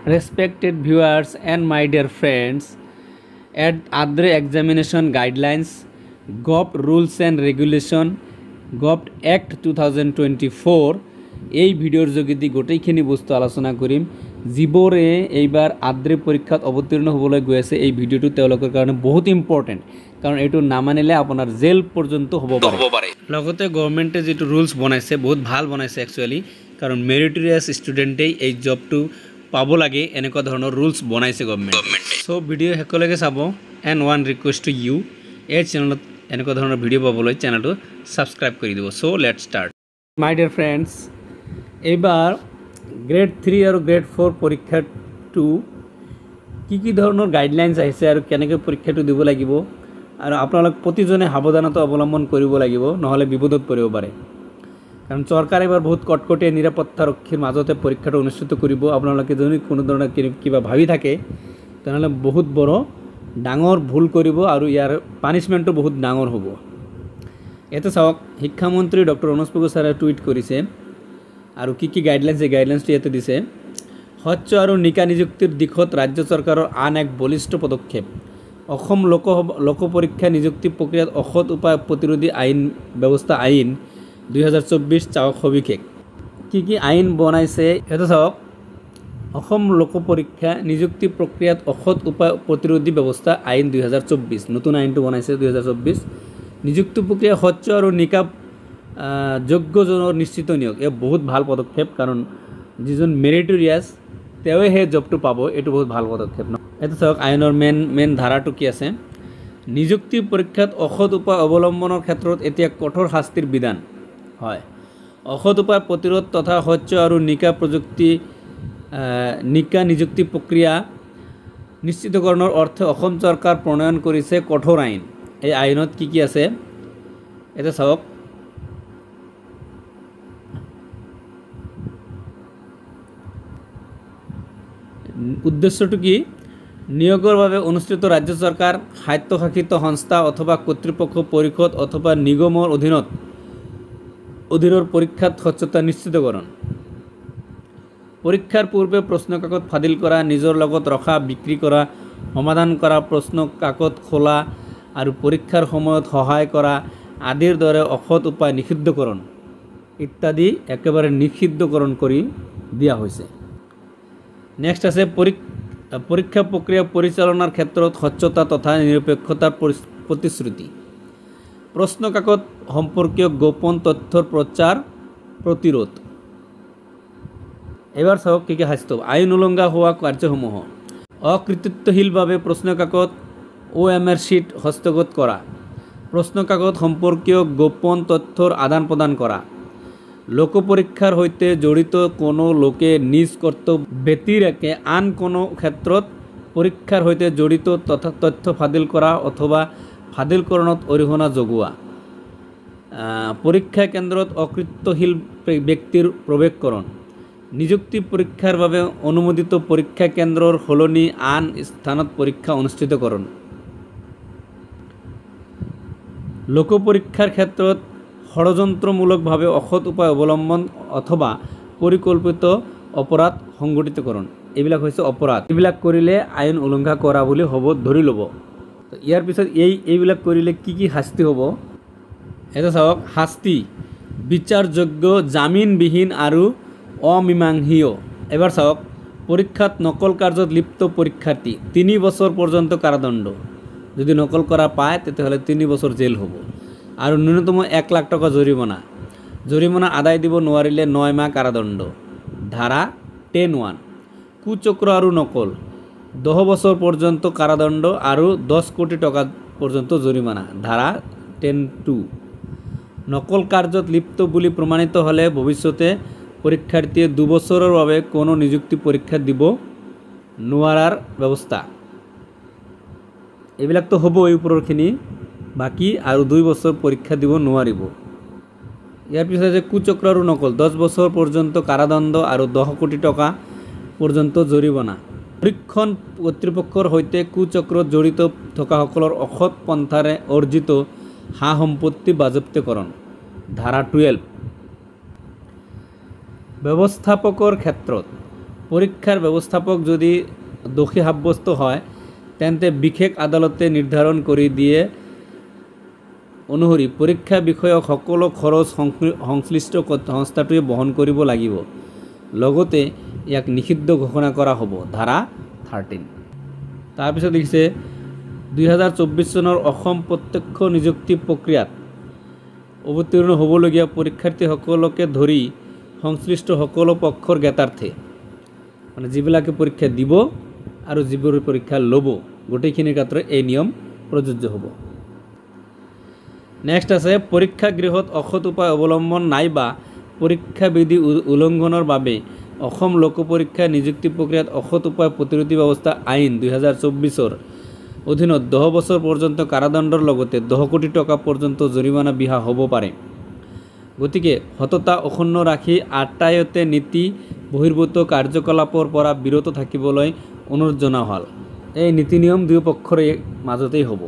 Respected viewers and my dear friends, at ADRE examination guidelines, GOVT rules and regulation, GOVT Act 2024 এই ভিডিওর যোগেদি গোটেইখিনি বস্তু আলোচনা কৰিম যিবোৰে এইবাৰ আদ্ৰে পৰীক্ষাত অৱতীৰ্ণ হ'বলৈ গৈ আছে। এই ভিডিওটো তেওঁলোকৰ কাৰণে বহুত ইম্পৰ্টেণ্ট, কাৰণ এইটো নামানিলে আপোনাৰ জেল পৰ্যন্ত হ'ব পাৰে। লগতে গভৰ্ণমেণ্টে যিটো ৰুলছ বনাইছে বহুত ভাল বনাইছে একচুৱেলি, কাৰণ মেৰিটৰিয়াছ ষ্টুডেণ্টেই এই জবটো পাব লাগে, এনেকুৱা ধৰণৰ ৰুলছ বনাইছে গভৰ্ণমেণ্টে। চ' ভিডিঅ' শেষলৈকে চাব। And one request to you, এই চেনেলত এনেকুৱা ধৰণৰ ভিডিঅ' পাবলৈ চেনেলটো ছাবস্ক্ৰাইব কৰি দিব। So' let start. My dear friends, এইবাৰ গ্ৰেড 3 আৰু গ্ৰেড 4 পৰীক্ষাটো কি ধৰণৰ গাইডলাইনছ আহিছে আৰু কেনেকৈ পৰীক্ষাটো দিব লাগিব, আৰু আপোনালোক প্ৰতিজনে সাৱধানতা অৱলম্বন কৰিব লাগিব, নহ'লে বিপদত পৰিব পাৰে। কাৰণ চৰকাৰে এবাৰ বহুত কটকটীয়া নিৰাপত্তাৰক্ষীৰ মাজতে পৰীক্ষাটো অনুষ্ঠিত কৰিব। আপোনালোকে যদি কোনো ধৰণৰ কিবা ভাবি থাকে তেনেহ'লে বহুত ডাঙৰ ভুল কৰিব, আৰু ইয়াৰ পানিছমেণ্টটো বহুত ডাঙৰ হ'ব। ইয়াতে চাওক, শিক্ষামন্ত্ৰী ডক্টৰ অনুজ পেগু ছাৰে টুইট কৰিছে আৰু কি গাইডলাইনছ, এই গাইডলাইনছটো ইয়াতে দিছে। স্বচ্ছ আৰু নিকা নিযুক্তিৰ দিশত ৰাজ্য চৰকাৰৰ আন এক বলিষ্ঠ পদক্ষেপ। অসম লোক পৰীক্ষা নিযুক্তি প্ৰক্ৰিয়াত অসৎ উপায় প্ৰতিৰোধী আইন ব্যৱস্থা আইন 2024 চাওক সবিশেষ। কি আইন বনাইছে সেইটো চাওক। অসম লোক পৰীক্ষা নিযুক্তি প্ৰক্ৰিয়াত অসৎ উপায় প্ৰতিৰোধী ব্যৱস্থা আইন 2024, নতুন আইনটো বনাইছে 2024। নিযুক্তি প্ৰক্ৰিয়া স্বচ্ছ আৰু নিকা যোগ্যজনৰ নিশ্চিত নিয়োগ, এই বহুত ভাল পদক্ষেপ, কাৰণ যিজন মেৰিটৰিয়াছ তেওঁৱে সেই জবটো পাব, এইটো বহুত ভাল পদক্ষেপ ন। এইটো চাওক, আইনৰ মেইন ধাৰাটো কি আছে। নিযুক্তি পৰীক্ষাত অসৎ উপায় অৱলম্বনৰ ক্ষেত্ৰত এতিয়া কঠোৰ শাস্তিৰ বিধান হয়। অসৎ উপায় প্ৰতিৰোধ তথা স্বচ্ছ আৰু নিকা নিযুক্তি প্ৰক্ৰিয়া নিশ্চিতকৰণৰ অৰ্থে অসম চৰকাৰ প্ৰণয়ন কৰিছে কঠোৰ আইন। এই আইনত কি আছে এতিয়া চাওক। উদ্দেশ্যটো কি? নিয়োগৰ বাবে অনুষ্ঠিত ৰাজ্য চৰকাৰ, স্বায়ত্তশাসিত সংস্থা অথবা কৰ্তৃপক্ষ, পৰিষদ অথবা নিগমৰ অধীনৰ পৰীক্ষাত স্বচ্ছতা নিশ্চিতকৰণ। পৰীক্ষাৰ পূৰ্বে প্ৰশ্ন কাকত ফাদিল কৰা, নিজৰ লগত ৰখা, বিক্ৰী কৰা, সমাধান কৰা, প্ৰশ্ন কাকত খোলা আৰু পৰীক্ষাৰ সময়ত সহায় কৰা আদিৰ দৰে অসৎ উপায় নিষিদ্ধকৰণ ইত্যাদি একেবাৰে নিষিদ্ধকৰণ কৰি দিয়া হৈছে। নেক্সট আছে পৰীক্ষা প্ৰক্ৰিয়া পৰিচালনাৰ ক্ষেত্ৰত স্বচ্ছতা তথা নিৰপেক্ষতাৰ প্ৰতিশ্ৰুতি। প্ৰশ্ন কাকত সম্পৰ্কীয় গোপন তথ্যৰ প্ৰচাৰ প্ৰতিৰোধ। এবাৰ চাওক কি শাস্তি। আইন উলংঘা হোৱা কাৰ্যসমূহ: অকৃতিত্বশীলভাৱে প্ৰশ্ন কাকত OMR শ্বীট হস্তগত কৰা, প্ৰশ্ন কাকত সম্পৰ্কীয় গোপন তথ্যৰ আদান প্ৰদান কৰা, লোক পৰীক্ষাৰ সৈতে জড়িত কোনো লোকে নিজ কৰ্তব্য ব্যতিৰেকে আন কোনো ক্ষেত্ৰত পৰীক্ষাৰ সৈতে জড়িত তথ্য ফাদিল কৰা অথবা ফাদিলকৰণত অৰিহণা যোগোৱা, পৰীক্ষা কেন্দ্ৰত অকৃতশীল ব্যক্তিৰ প্ৰৱেশকৰণ, নিযুক্তি পৰীক্ষাৰ বাবে অনুমোদিত পৰীক্ষা কেন্দ্ৰৰ সলনি আন স্থানত পৰীক্ষা অনুষ্ঠিতকৰণ, লোক পৰীক্ষাৰ ক্ষেত্ৰত ষড়যন্ত্ৰমূলকভাৱে অসৎ উপায় অৱলম্বন অথবা পৰিকল্পিত অপৰাধ সংঘটিতকৰণ। এইবিলাক হৈছে অপৰাধ। এইবিলাক কৰিলে আইন উলংঘা কৰা বুলি হ'ব ধৰি ল'ব। ইয়াৰ পিছত এইবিলাক কৰিলে কি শাস্তি হ'ব এটা চাওক। শাস্তি: বিচাৰযোগ্য, জামিনবিহীন আৰু অমীমাংসীয়। এবাৰ চাওক, পৰীক্ষাত নকল কাৰ্যত লিপ্ত পৰীক্ষাৰ্থী 3 বছৰ পৰ্যন্ত কাৰাদণ্ড। যদি নকল কৰা পায় তেতিয়াহ'লে 3 বছৰ জেল হ'ব, আৰু ন্যূনতম 1 লাখ টকা জৰিমনা আদায় দিব নোৱাৰিলে 9 মাহ কাৰাদণ্ড। ধাৰা 10(1) কুচক্ৰ আৰু নকল 10 বছৰ পৰ্যন্ত কাৰাদণ্ড আৰু 10 কোটি টকা পৰ্যন্ত জৰিমনা। ধাৰা 10(2) নকল কাৰ্যত লিপ্ত বুলি প্ৰমাণিত হ'লে ভৱিষ্যতে পৰীক্ষাৰ্থীয়ে 2 বছৰৰ বাবে কোনো নিযুক্তি পৰীক্ষা দিব নোৱাৰাৰ ব্যৱস্থা। এইবিলাকতো হ'ব এই ওপৰৰখিনি, বাকী আৰু 2 বছৰ পৰীক্ষা দিব নোৱাৰিব। ইয়াৰ পিছত যে কুচক্ৰ আৰু নকল 10 বছৰ পৰ্যন্ত কাৰাদণ্ড আৰু 10 কোটি টকা পৰ্যন্ত জৰিমনা। পৰীক্ষণ কৰ্তৃপক্ষৰ সৈতে কুচক্ৰত জড়িত থকাসকলৰ অসৎ পন্থাৰে অৰ্জিত সা সম্পত্তি বাজেয়াপ্তকৰণ। ধাৰা 12 ব্যৱস্থাপকৰ ক্ষেত্ৰত পৰীক্ষাৰ ব্যবস্থাপক যদি দোষী সাব্যস্ত হয় তেন্তে বিশেষ আদালতে নিৰ্ধাৰণ কৰি দিয়ে অনুসৰি পৰীক্ষা বিষয়ক সকলো খৰচ সংশ্লিষ্ট সংস্থাটোৱে বহন কৰিব লাগিব। লগতে ইয়াক নিষিদ্ধ ঘোষণা কৰা হ'ব ধাৰা 13। তাৰপিছত দেখিছে 2024 চনৰ অসম প্ৰত্যক্ষ নিযুক্তি প্ৰক্ৰিয়াত অৱতীৰ্ণ হ'বলগীয়া পৰীক্ষাৰ্থীসকলকে ধৰি সংশ্লিষ্ট সকলো পক্ষৰ জ্ঞাতাৰ্থে মানে যিবিলাকে পৰীক্ষা দিব আৰু যিবোৰে পৰীক্ষা ল'ব গোটেইখিনিৰ ক্ষেত্ৰত এই নিয়ম প্ৰযোজ্য হ'ব। নেক্সট আছে পৰীক্ষাগৃহত অসৎ উপায় অৱলম্বন নাইবা পৰীক্ষা বিধি উলংঘনৰ বাবে অসম লোক পৰীক্ষা নিযুক্তি প্ৰক্ৰিয়াত অসৎ উপায় প্ৰতিৰোধী ব্যৱস্থা আইন 2024ৰ অধীনত 10 বছৰ পৰ্যন্ত কাৰাদণ্ডৰ লগতে 10 কোটি টকা পৰ্যন্ত জৰিমনা বিহা হ'ব পাৰে। গতিকে সততা অক্ষুণ্ণ ৰাখি আটাইতে নীতি বহিৰ্ভূত কাৰ্যকলাপৰ পৰা বিৰত থাকিবলৈ অনুৰোধ জনোৱা হ'ল। এই নীতি নিয়ম দুয়ো পক্ষৰ মাজতেই হ'ব।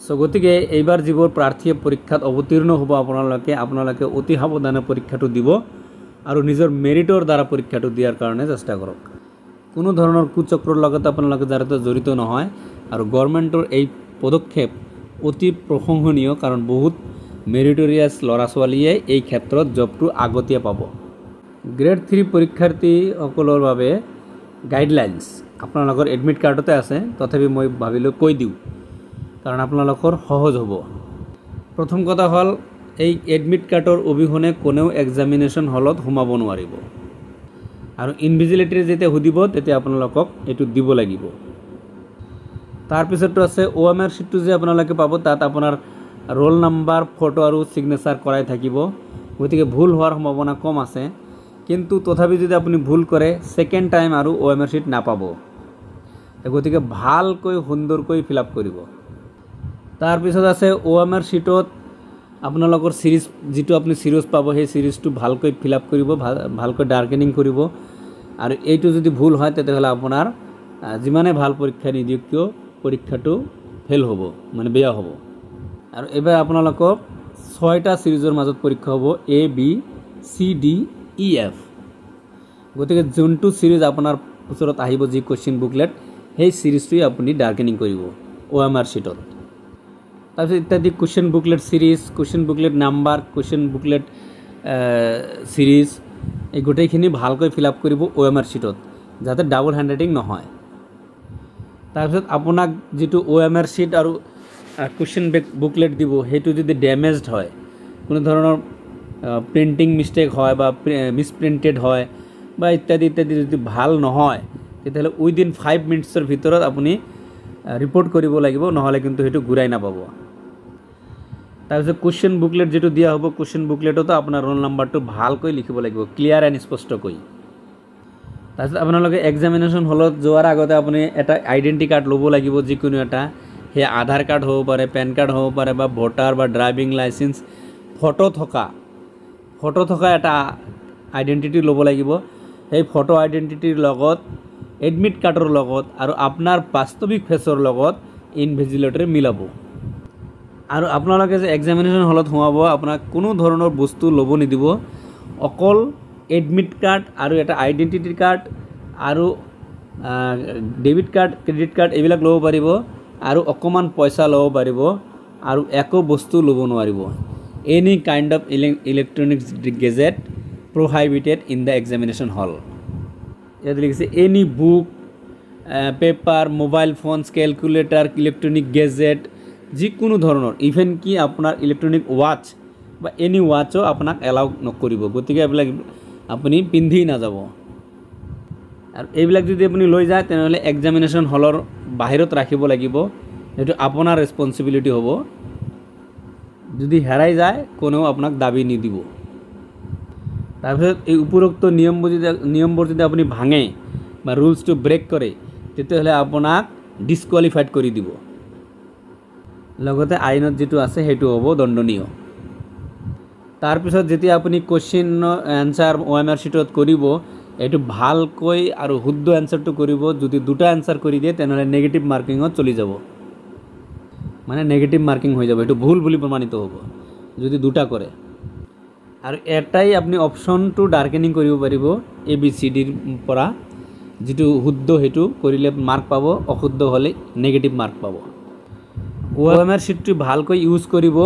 সো গতিকে এইবাৰ যিবোৰ প্ৰাৰ্থীয়ে পৰীক্ষাত অৱতীৰ্ণ হ'ব আপোনালোকে অতি সাৱধানে পৰীক্ষাটো দিব আৰু নিজৰ মেৰিটৰ দ্বাৰা পৰীক্ষাটো দিয়াৰ কাৰণে চেষ্টা কৰক। কোনো ধৰণৰ কুচক্ৰৰ লগত আপোনালোকে যাতে জড়িত নহয় আৰু গভৰ্ণমেণ্টৰ এই পদক্ষেপ অতি প্ৰশংসনীয় কাৰণ বহুত মেৰিটৰিয়াছ ল'ৰা ছোৱালীয়ে এই ক্ষেত্ৰত জবটো আগতীয়া পাব। গ্ৰেড 3 পৰীক্ষাৰ্থীসকলৰ বাবে গাইডলাইন্স আপোনালোকৰ এডমিট কাৰ্ডতে আছে, তথাপি মই ভাবিলোঁ কৈ দিওঁ কাৰণ আপোনালোকৰ সহজ হ'ব। প্ৰথম কথা হ'ল এই এডমিট কাৰ্ডৰ অবিহনে কোনেও এক্সামিনেশ্যন হলত সোমাব নোৱাৰিব আৰু ইনভিজিলেটৰে যেতিয়া সুধিব তেতিয়া আপোনালোকক এইটো দিব লাগিব। তাৰপিছতো আছে OMR শ্বীটটো যে আপোনালোকে পাব তাত আপোনাৰ ৰোল নাম্বাৰ ফটো আৰু ছিগনেচাৰ কৰাই থাকিব, গতিকে ভুল হোৱাৰ সম্ভাৱনা কম আছে। কিন্তু তথাপি যদি আপুনি ভুল কৰে ছেকেণ্ড টাইম আৰু OMR শ্বীট নাপাব, গতিকে ভালকৈ সুন্দৰকৈ ফিল আপ কৰিব। তাৰপিছত আছে OMR শ্বীটত আপোনালোকৰ সিৰিজ যিটো আপুনি সিৰিজ পাব সেই সিৰিজটো ভালকৈ ফিল আপ কৰিব, ভালকৈ ডাৰ্কেনিং কৰিব আৰু এইটো যদি ভুল হয় তেতিয়াহ'লে আপোনাৰ যিমানে ভাল পৰীক্ষা নিদিয়ক কিয় পৰীক্ষাটো ফেল হ'ব মানে বেয়া হ'ব। আৰু এবাৰ আপোনালোকক 6টা সিৰিজৰ মাজত পৰীক্ষা হ'ব ABCDEF। গতিকে যোনটো সিৰিজ আপোনাৰ ওচৰত আহিব যি কোৱেশ্চন বুকলেট সেই সিৰিজটোৱে আপুনি ডাৰ্কেনিং কৰিব OMR শ্বীটত। তাৰপিছত ইত্যাদি question booklet series, question booklet number, question booklet series এই গোটেইখিনি ভালকৈ ফিল আপ কৰিব OMR শ্বীটত যাতে ডাবল হেণ্ডৰাইটিং নহয়। তাৰপিছত আপোনাক যিটো OMR শ্বীট আৰু কুৱেশ্চন বুকলেট দিব সেইটো যদি ডেমেজড হয়, কোনো ধৰণৰ প্ৰিণ্টিং মিষ্টেক হয় বা মিছপ্ৰিণ্টেড হয় বা ইত্যাদি ইত্যাদি যদি ভাল নহয় তেতিয়াহ'লে উইদিন 5 মিনিটছৰ ভিতৰত আপুনি ৰিপৰ্ট কৰিব লাগিব, নহ'লে কিন্তু সেইটো ঘূৰাই নাপাব। তাৰপিছত কুৱেশ্চন বুকলেট যেটো দিয়া হ'ব কুৱেশ্চন বুকলেটতো আপোনাৰ ৰোল নাম্বাৰটো ভালকৈ লিখিব লাগিব, ক্লিয়াৰ এণ্ড স্পষ্টকৈ। তাৰপিছত আপোনালোকে এক্সামিনেশ্যন হলত যোৱাৰ আগতে আপুনি এটা আইডেণ্টি কাৰ্ড ল'ব লাগিব, যিকোনো এটা, সেই আধাৰ কাৰ্ড হ'ব পাৰে, পেন কাৰ্ড হ'ব পাৰে বা ভোটাৰ বা ড্ৰাইভিং লাইচেন্স ফটো থকা এটা আইডেণ্টিটি ল'ব লাগিব। সেই ফটো আইডেণ্টিটিৰ লগত এডমিট কাৰ্ডৰ লগত আৰু আপোনাৰ বাস্তৱিক ফেচৰ লগত ইনভিজিলেটৰে মিলাব। আৰু আপোনালোকে যে এক্সামিনেশ্যন হলত সোমাব আপোনাক কোনো ধৰণৰ বস্তু ল'ব নিদিব, অকল এডমিট কাৰ্ড আৰু এটা আইডেণ্টিটি কাৰ্ড আৰু ডেবিট কাৰ্ড ক্ৰেডিট কাৰ্ড এইবিলাক ল'ব পাৰিব আৰু অকণমান পইচা ল'ব পাৰিব আৰু একো বস্তু ল'ব নোৱাৰিব। Any kind of electronics gadget prohibited in the examination hall. ইয়াত লিখিছে any book, paper, mobile phones, calculator, electronic gadget যিকোনো ধৰণৰ, ইভেন কি আপোনাৰ ইলেক্ট্ৰনিক ৱাচ বা এনি ৱাচো আপোনাক এলাউ নকৰিব, গতিকে এইবিলাক আপুনি পিন্ধি নাযাব। আৰু এইবিলাক যদি আপুনি লৈ যায় তেনেহ'লে এক্সামিনেশ্যন হলৰ বাহিৰত ৰাখিব লাগিব, সেইটো আপোনাৰ ৰেছপনচিবিলিটি হ'ব। যদি হেৰাই যায় কোনেও আপোনাক দাবী নিদিব। তাৰপিছত এই উপৰোক্ত নিয়মবোৰ যদি আপুনি ভাঙে বা ৰুলছটো ব্ৰেক কৰে তেতিয়াহ'লে আপোনাক ডিছকুৱালিফাইড কৰি দিব, লগতে আইনত যেটো আছে সেইটো হ'ব দণ্ডনীয়। তাৰপিছত যেতিয়া আপুনি কোৱেশ্চন এনসাৰ OMR শ্বীটত কৰিব এইটো ভালকৈ আৰু শুদ্ধ এনসাৰটো কৰিব। যদি দুটা এনসাৰ কৰি দিয়ে তেনেহ'লে নেগেটিভ মাৰ্কিঙত চলি যাব, মানে নেগেটিভ মাৰ্কিং হৈ যাব, এইটো ভুল বুলি প্ৰমাণিত হ'ব যদি দুটা কৰে। আৰু এটাই আপুনি অপশ্যনটো ডাৰ্কেনিং কৰিব পাৰিব ABCD পৰা যেটো শুদ্ধ হেতু কৰিলে মাৰ্ক পাব অশুদ্ধ হলে নেগেটিভ মাৰ্ক পাব OMR শীটটো ভালকৈ ইউজ কৰিব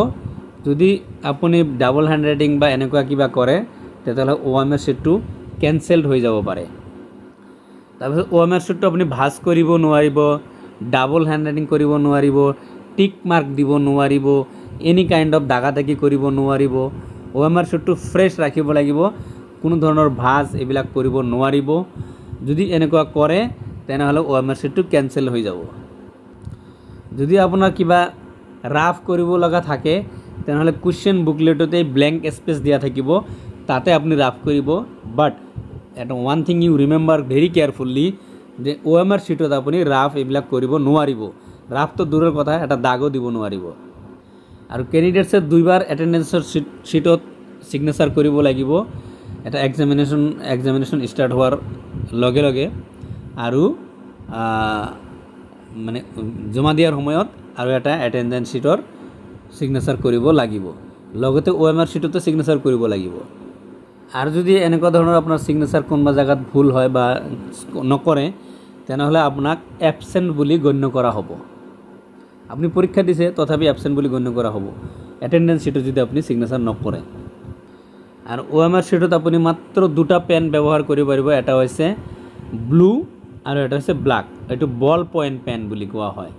যদি আপুনি ডাবল হ্যান্ড ৰাইটিং বা এনেকুৱা কিবা কৰে তেতিয়াহলে OMR শীটটো ক্যান্সেলড হৈ যাব পাৰে তাৰপিছত OMR শীটটো আপুনি ভাঁজ কৰিব নোৱাৰিব ডাবল হ্যান্ড ৰাইটিং কৰিব নোৱাৰিব টিক মাৰ্ক দিব নোৱাৰিব এনি কাইন্ড অফ দাগাদাগি কৰিব নোৱাৰিব OMR শীটটো ফ্ৰেছ ৰাখিব লাগিব কোনো ধৰণৰ ভাঁজ এইবিলাক কৰিব নোৱাৰিব যদি এনেকুৱা কৰে তেনেহলে OMR শীটটো ক্যান্সেল হৈ যাব যদি আপোনাৰ কিবা ৰাফ কৰিব লগা থাকে তেনেহলে কোৱেশ্চন বুকলেটতে ব্ল্যাঙ্ক স্পেস দিয়া থাকিব তাতে আপুনি ৰাফ কৰিব বাট এটা one thing you remember very carefully যে OMR শীটত আপুনি ৰাফ এইবিলাক কৰিব নোৱাৰিব ৰাফ তো দূৰৰ কথা এটা দাগো দিব নোৱাৰিব আৰু ক্যান্ডিডেটসে দুইবাৰ অ্যাটেন্ডেন্সৰ শীটত সিগনেচাৰ কৰিব লাগিব এটা এক্সামিনেশন স্টাৰ্ট হোৱাৰ লগে লগে আৰু মানে জমা দিয়াৰ সময়ত আৰু এটা অ্যাটেন্ডেন্স শীটৰ সিগনেচাৰ কৰিব লাগিব লগতে OMR শীটতে সিগনেচাৰ কৰিব লাগিব আৰু যদি এনেকুৱা ধৰণৰ আপোনাৰ সিগনেচাৰ কোনবা জায়গাত ভুল হয় বা নকৰে তেনেহলে আপোনাক অ্যাবসেন্ট বুলি গণ্য কৰা হ'ব আপনি পৰীক্ষা দিছে তথাপি অ্যাবসেন্ট বুলি গণ্য কৰা হ'ব অ্যাটেন্ডেন্স শীটত যদি আপনি সিগনেচাৰ নকৰে আৰু OMR শীটত আপুনি মাত্ৰ দুটা পেন ব্যৱহাৰ কৰিব পাৰিব এটা হৈছে ব্লু আৰু এটা হৈছে ব্ল্যাক এটো বল পয়েন্ট পেন বুলি কোৱা হয়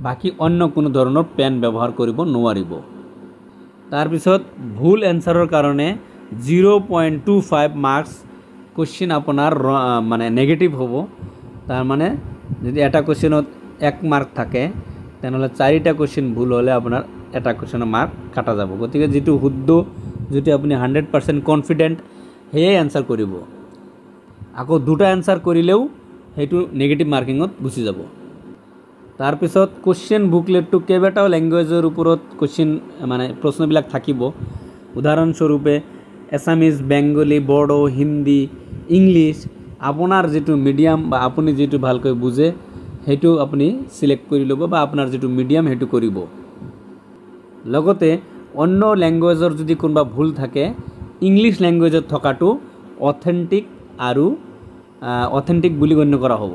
বাকি অন্য কোনো ধৰণৰ পেন ব্যৱহাৰ কৰিব নোৱাৰিব তাৰ পিছত ভুল এনসাৰৰ কাৰণে 0.25 মাৰ্কস কোশ্চেন আপোনাৰ মানে নেগেটিভ হ'ব তাৰ মানে যদি এটা কোশ্চেনত 1 মাৰ্ক থাকে তেনেহলে 4টা কোশ্চেন ভুল হলে আপোনাৰ এটা কোশ্চেনৰ মার্ক কাটা যাব গতিকে যেটো শুদ্ধ যদি আপুনি 100% কনফিডেন্ট হে আনসার কৰিব আকৌ দুটা আনসাৰ কৰিলেও হেতু নেগেটিভ মাৰ্কিংত গুচি যাব তাৰ পিছত কোশ্চেন বুকলেটটো কেইবাটাও ল্যাঙ্গুৱেজৰ ওপৰত কোশ্চেন মানে প্ৰশ্নবিলাক থাকিব উদাহৰণ স্বৰূপে এছামিজ বেঙ্গলী বড়ো হিন্দী ইংলিশ আপোনাৰ যেটো মিডিয়াম বা আপুনি যেটো ভালকৈ বুজে হেতু আপুনি সিলেক্ট কৰি লব বা আপোনাৰ যেটো মিডিয়াম হেতু কৰিব লগতে অন্য ল্যাঙ্গুৱেজৰ যদি কোনবা ভুল থাকে ইংলিশ ল্যাঙ্গুৱেজত থকাটো অথেন্টিক আৰু অথেন্টিক বুলি গণ্য কৰা হ'ব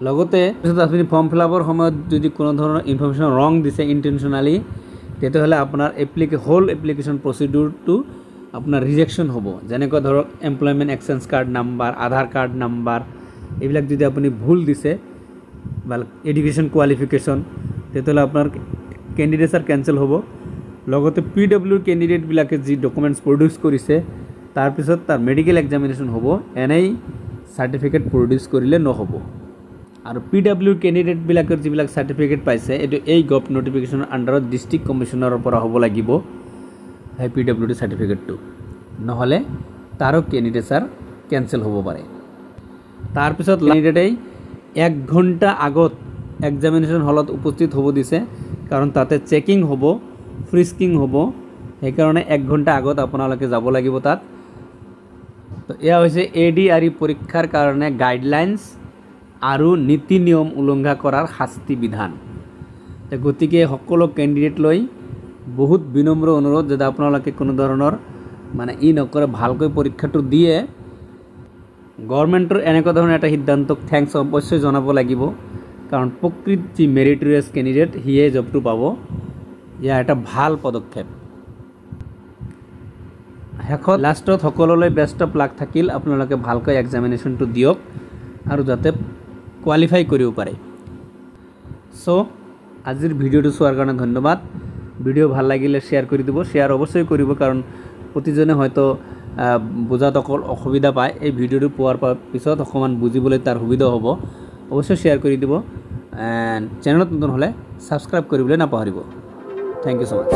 লগতে আপুনি ফৰ্ম ফিলআপৰ সময়ত যদি কোনো ধৰণৰ ইনফৰমেশন ৰং দিছে ইন্টেনশনালি তেতিয়াহলে আপোনাৰ হোল এপ্লিকেশন প্ৰসিডিউৰটো আপোনাৰ ৰিজেকশন হ'ব যেনেকৈ ধৰক এমপ্লয়মেন্ট এক্সচেঞ্জ কাৰ্ড নাম্বাৰ আধাৰ কাৰ্ড নাম্বাৰ এইবিলাক যদি আপুনি ভুল দিছে বা এডুকেশন কোৱালিফিকেশন তেতিয়াহলে আপোনাৰ ক্যান্ডিডেটছৰ ক্যান্সেল হ'ব লগতে PW ক্যান্ডিডেট বিলাকে যি ডকুমেন্টস প্ৰডিউস কৰিছে তাৰ পিছত তাৰ মেডিকেল এক্সামিনেশন হ'ব এনআই সাৰ্টিফিকেট প্ৰডিউস কৰিলে নহব আৰু PW ক্যান্ডিডেট বিলাকৰ যিবিলাক সাৰ্টিফিকেট পাইছে এটো এই গভ নোটিফিকেশনৰ আন্ডাৰত ডিস্ট্ৰিক্ট কমিশনাৰৰ পৰা হ'ব লাগিব এই PWD সাৰ্টিফিকেটটো নহলে তাৰো ক্যান্ডিডেটছৰ ক্যান্সেল হ'ব পাৰে তাৰ পিছত ক্যান্ডিডেটেই 1 ঘণ্টা আগত এক্সামিনেশন হলত উপস্থিত হ'ব দিছে কাৰণ তাতে চেকিং হ'ব ফ্ৰিস্কিং হ'ব এই কাৰণে 1 ঘণ্টা আগত আপোনালোকে যাব লাগিব তাত তো এয়া হৈছে ADRE পৰীক্ষাৰ কাৰণে গাইডলাইনস আৰু নীতি নিয়ম উলংঘা কৰাৰ শাস্তি বিধান গতিকে সকলো ক্যান্ডিডেট লৈ বহুত বিনম্ৰ অনুৰোধ যে আপোনালোকে কোনো ধৰণৰ মানে ই নকৰে ভালকৈ পৰীক্ষাটো দিয়ে গভৰ্ণমেণ্টৰ এনেকুৱা ধৰণৰ এটা সিদ্ধান্তক থ্যাঙ্কস অৱশ্যই জনাব লাগিব কাৰণ প্ৰকৃত যি মেৰিটৰিয়াছ ক্যান্ডিডেট হিয়ে জবটো পাব ইয়া এটা ভাল পদক্ষেপ হেকত লাষ্টত সকলোলৈ বেষ্ট অফ লাক থাকিল আপোনালোকে ভালকৈ এক্সামিনেশনটো দিয়ক আৰু যাতে কোৱালিফাই কৰিব পাৰে সো আজিৰ ভিডিওটো চোৱাৰ কাৰণে ধন্যবাদ ভিডিও ভাল লাগিলে শেয়াৰ কৰি দিব শেয়াৰ অৱশ্যই কৰিব কাৰণ প্ৰতিজনে হয়তো বুজাত অকল অসুবিধা পায় এই ভিডিওটো পোৱাৰ পিছত অকমান বুজিবলৈ তাৰ সুবিধা হ'ব অৱশ্যই শেয়াৰ কৰি দিব এণ্ড চেনেলত নতুন হলে সাবস্ক্ৰাইব কৰিবলৈ নাপাহৰিব থ্যাংক ইউ সো মাচ